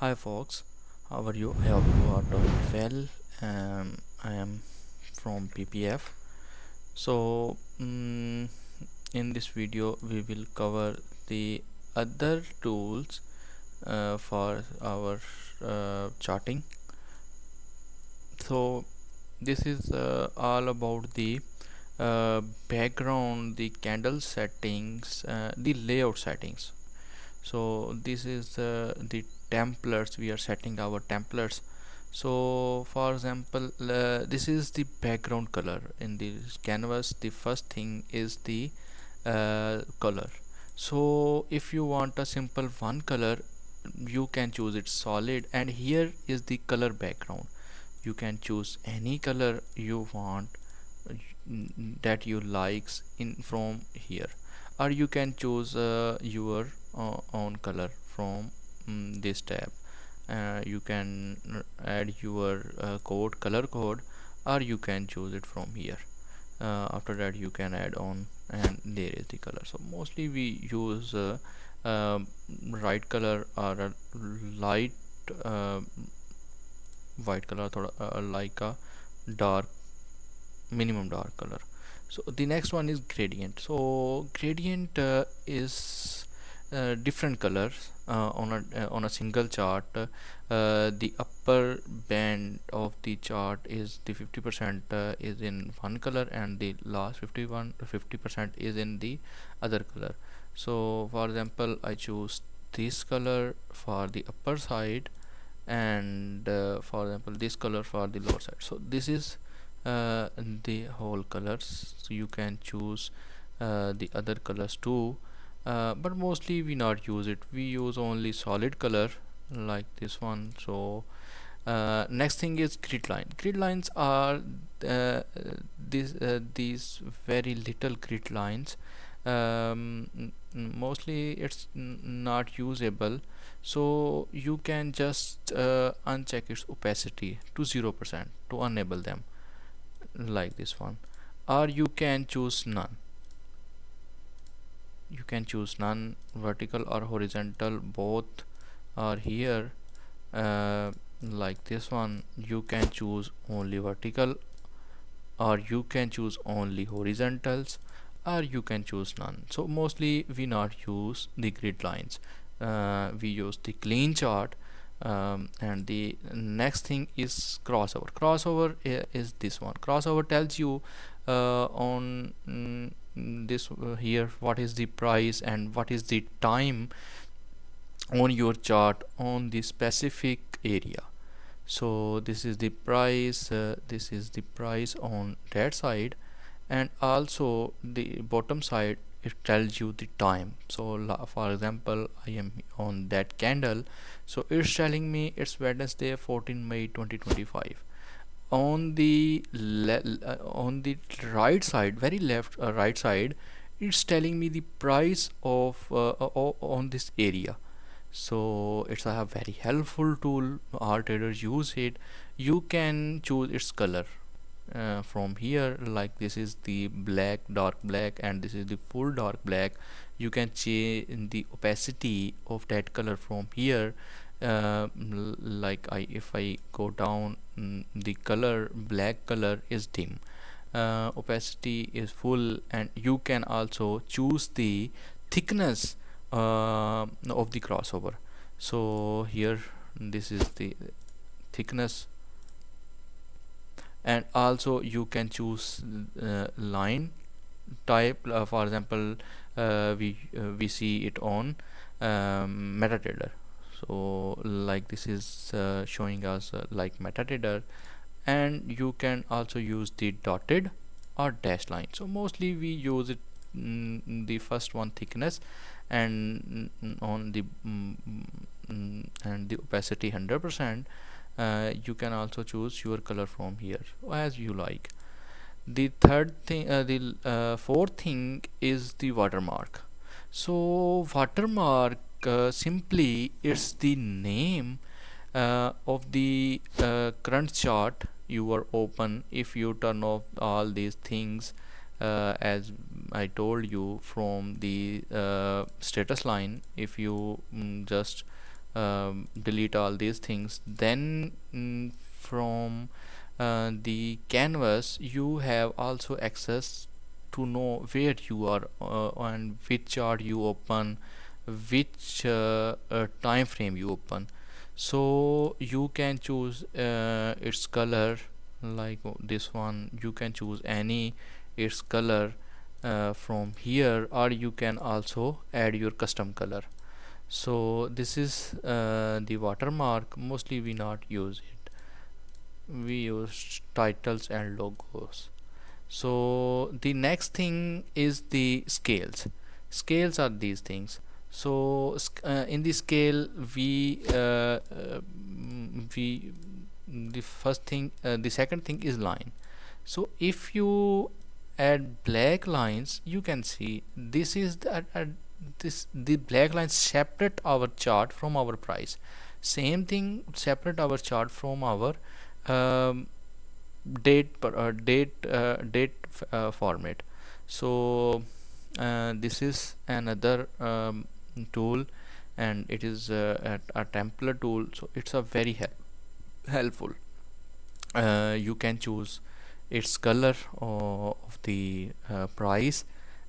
Hi folks, how are you? I hope you are doing well. I am from PPF. So, in this video, we will cover the other tools for our charting. So, this is all about the background, the candle settings, the layout settings. So this is the templates. We are setting our templates. So for example, this is the background color in this canvas. The first thing is the color. So if you want a simple one color, you can choose it solid, and here is the color background. You can choose any color you want, that you likes in from here, or you can choose your own color from this tab. You can add your color code, or you can choose it from here. After that you can add on, and there is the color. So mostly we use right color or a light uh, white color, like a dark, minimum dark color. So the next one is gradient. So gradient is different colors on a single chart. The upper band of the chart is the 50% is in one color, and the last 50% is in the other color. So for example, I choose this color for the upper side, and for example this color for the lower side. So this is the whole colors. So you can choose the other colors too, but mostly we not use it. We use only solid color like this one. So next thing is grid line. Grid lines are these very little grid lines. Mostly it's not usable, so you can just uncheck its opacity to 0% to enable them, like this one, or you can choose none. You can choose none, vertical or horizontal, both are here. Like this one, you can choose only vertical, or you can choose only horizontals, or you can choose none. So mostly we not use the grid lines. We use the clean chart. And the next thing is crossover. Crossover is this one. Crossover tells you on this here what is the price and what is the time on your chart on the specific area. So this is the price, this is the price on that side, and also the bottom side it tells you the time. So for example, I am on that candle, so it's telling me it's Wednesday 14 May 2025. On the on the right side, very left right side, it's telling me the price of on this area. So it's a very helpful tool. All traders use it. You can choose its color from here, like this is the black, dark black, and this is the full dark black. You can change the opacity of that color from here. Like if I go down, the color black color is dim, opacity is full, and you can also choose the thickness of the crossover. So here this is the thickness, and also you can choose line type. For example, we see it on MetaTrader. So like this is showing us like MetaTrader, and you can also use the dotted or dash line. So mostly we use it, the first one, thickness, and on the and the opacity 100%. You can also choose your color from here as you like. The third thing, the fourth thing is the watermark. So watermark, simply it's the name of the current chart you are open. If you turn off all these things, as I told you, from the status line, if you just delete all these things. Then from the canvas you have also access to know where you are and which chart you open, which time frame you open. So you can choose its color, like this one you can choose any its color from here, or you can also add your custom color. So this is the watermark. Mostly we not use it, we use titles and logos. So the next thing is the scales. Scales are these things. So in the scale we the first thing the second thing is line. So if you add black lines, you can see this is the black lines separate our chart from our price. Same thing separate our chart from our um, date format. So this is another tool, and it is a template tool, so it's a very helpful. You can choose its color of the price,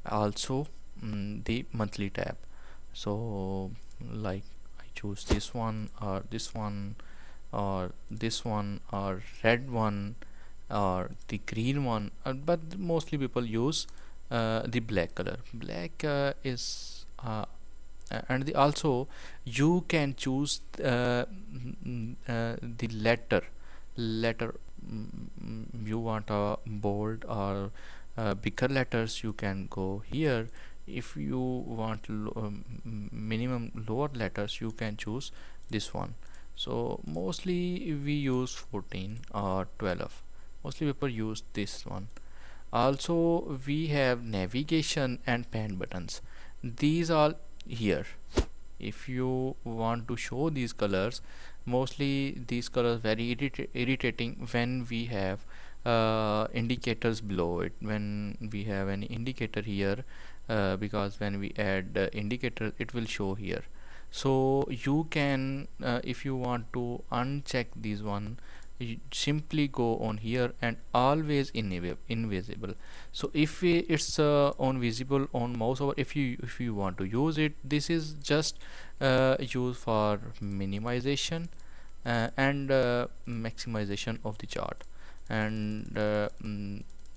also the monthly tab. So like I choose this one or this one or this one or red one or the green one, but mostly people use the black color. Black is and also you can choose the letter. You want a bold or bigger letters, you can go here. If you want minimum lower letters, you can choose this one. So mostly we use 14 or 12, mostly people use this one. Also we have navigation and pen buttons, these are here. If you want to show these colors, mostly these colors very irritating when we have indicators below it, when we have an indicator here, because when we add indicator it will show here. So you can if you want to uncheck this one, you simply go on here and always invisible. So if it's on visible on mouse over, if you want to use it, this is just used for minimization and maximization of the chart. And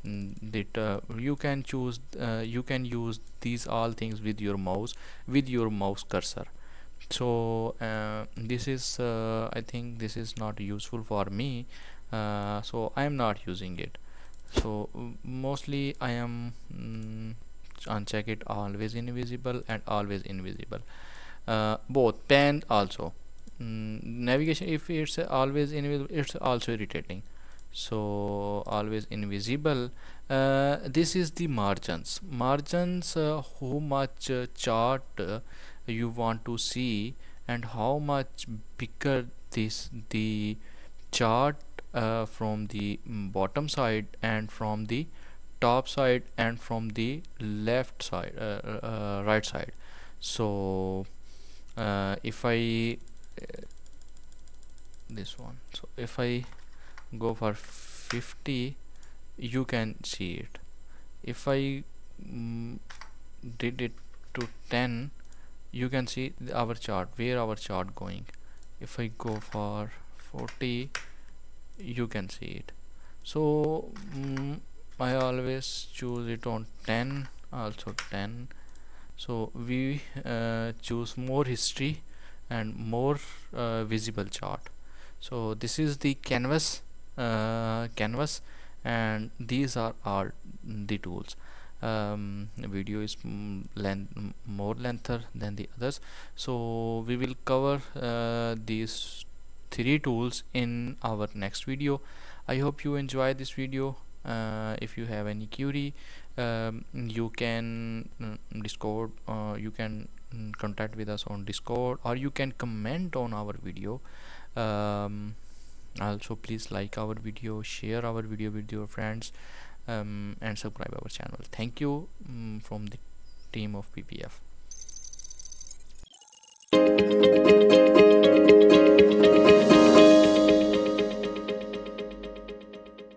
you can choose you can use these all things with your mouse cursor. So this is I think this is not useful for me, so I am not using it. So mostly I am uncheck it always invisible and always invisible, both pen also. Navigation, if it's always invisible, it's also irritating. So always invisible. This is the margins, how much chart you want to see, and how much bigger this the chart from the bottom side and from the top side and from the left side, right side. So if I this one, so if I go for 50, you can see it. If I did it to 10, you can see our chart, where our chart going. If I go for 40, you can see it. So I always choose it on 10, also 10. So we choose more history and more visible chart. So this is the canvas, and these are all the tools. Video is more lengther than the others, so we will cover these three tools in our next video. I hope you enjoy this video. If you have any query, you can discord, you can contact with us on discord, or you can comment on our video. Also please like our video, share our video with your friends, and subscribe our channel. Thank you from the team of PPF.